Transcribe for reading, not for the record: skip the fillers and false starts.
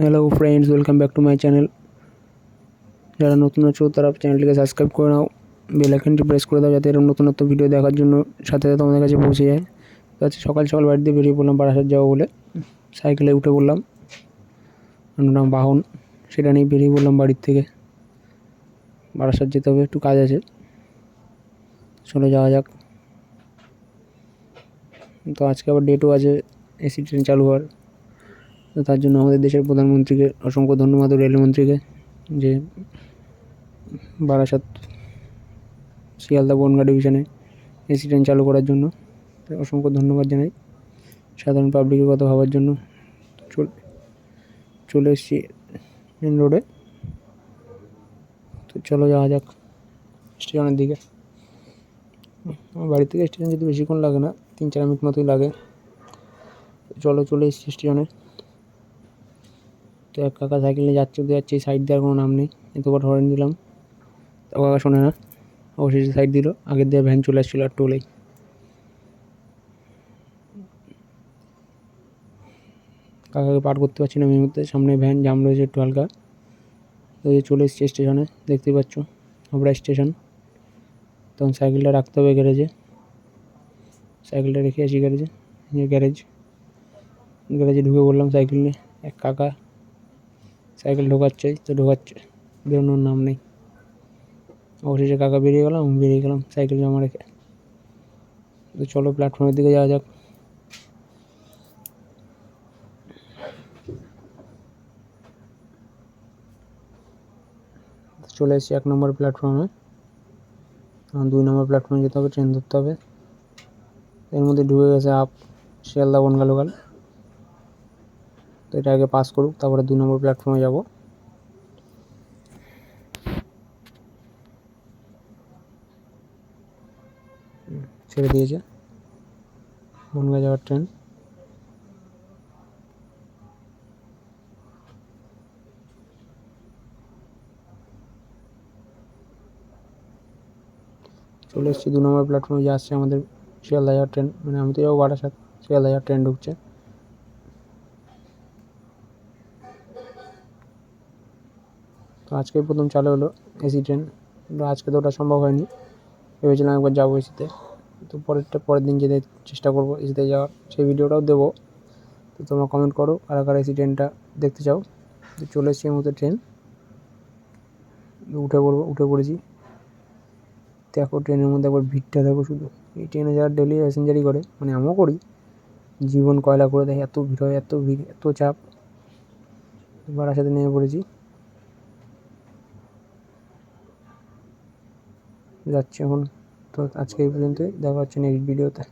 Hello friends, welcome back to my channel. যারা নতুন আছো তারা চ্যানেলটিকে সাবস্ক্রাইব করে নাও, বেল আইকনটি প্রেস করে দাও যাতে এরকম নতুন নতুন ভিডিও দেখার জন্য সাথে সাথে তোমাদের কাছে পৌঁছে যায়। তো আজকে সকাল সকাল বাড়ি দিয়ে বেরিয়ে পড়লাম বারাসাত যাবো বলে। সাইকেলে উঠে পড়লাম, নাম বাহন, সেটা নিয়ে বেরিয়ে পড়লাম বাড়ির থেকে। বারাসাত যেতে হবে, একটু কাজ আছে, চলে যাওয়া যাক। তো আজকে আবার ডেটও আছে এসি ট্রেন চালু হওয়ার। তো তার জন্য আমাদের দেশের প্রধানমন্ত্রীকে অসংখ্য ধন্যবাদ, রেলমন্ত্রীকে, যে বারাসাত শিয়ালদা বনগাঁ ডিভিশনে এসি ট্রেন চালু করার জন্য অসংখ্য ধন্যবাদ জানাই। সাধারণ পাবলিকের কথা ভাবার জন্য চলে এসেছি মেন রোডে। তো চলো যাওয়া যাক স্টেশনের দিকে। আমার বাড়ি থেকে স্টেশন যেতে বেশিক্ষণ লাগে না, 3-4 মিনিট মতোই লাগে। চলো চলে এসেছি স্টেশনে। তো এক কাকা সাইকেল নিয়ে যাচ্ছে, সাইড দেওয়ার কোনো নাম নেই। এতবার হরেন দিলাম, তো কাকা শোনে না, অবশেষে সাইড দিল। আগের দিয়ে ভ্যান চলে আসছিলো আর টোলেই। কাকাকে পার করতে পারছি না, আমি মধ্যে সামনে ভ্যান জাম রয়েছে একটু হালকা। তো চলে এসেছি স্টেশনে, দেখতে পাচ্ছ হাবড়া স্টেশন। তখন সাইকেলটা রাখতে হবে গ্যারেজে, সাইকেলটা রেখে আসি গ্যারেজে। গ্যারেজে ঢুকে পড়লাম সাইকেল নিয়ে। এক কাকা সাইকেল ঢোকাচ্ছে, বেরোনোর নাম নেই। অবশেষে কাকা বেরিয়ে গেলাম সাইকেল জমা রেখে। তো চলো প্ল্যাটফর্মের দিকে যাওয়া যাক। চলে এসেছি 1 নম্বর প্ল্যাটফর্মে। 2 নম্বর প্ল্যাটফর্মে যেতে হবে, ট্রেন ধরতে হবে। এর মধ্যে ঢুকে গেছে শিয়ালদা বনগাঁ লোকাল। তো এটা আগে পাস করুক, তারপরে 2 নম্বর প্ল্যাটফর্মে যাব। ছেড়ে দিয়েছে বনগাঁ যাওয়ার ট্রেন। চলে এসেছি 2 নম্বর প্ল্যাটফর্মে, যে আসছে আমাদের শিয়ালদা যাওয়ার ট্রেন। মানে আমি তো যাবো বারাসাত, শিয়ালদা যাওয়ার ট্রেন ঢুকছে। তো আজকে প্রথম চালু হলো এসি ট্রেন। আজকে তো ওটা সম্ভব হয়নি, ভেবেছিলাম একবার যাবো এসিতে। তো পরের দিন যেতে চেষ্টা করবো এসিতে যাওয়ার, সেই ভিডিওটাও দেবো। তো তোমরা কমেন্ট করো কারা কারা এসি ট্রেনটা দেখতে চাও। তো চলে এসেছি এর মধ্যে ট্রেন, উঠে পড়েছি। দেখো ট্রেনের মধ্যে একবার ভিড়টা দেখো শুধু। এই ট্রেনে যারা ডেলি প্যাসেঞ্জারি করে, মানে আমিও করি, জীবন কয়লা করে দেয়। এত ভিড় হয়, এত ভিড়, এত চাপ। বারাসাতে নেমে পড়েছি, যাচ্ছি এখন। তো আজকে এই পর্যন্তই, দেখা হচ্ছে নেক্সট ভিডিওতে।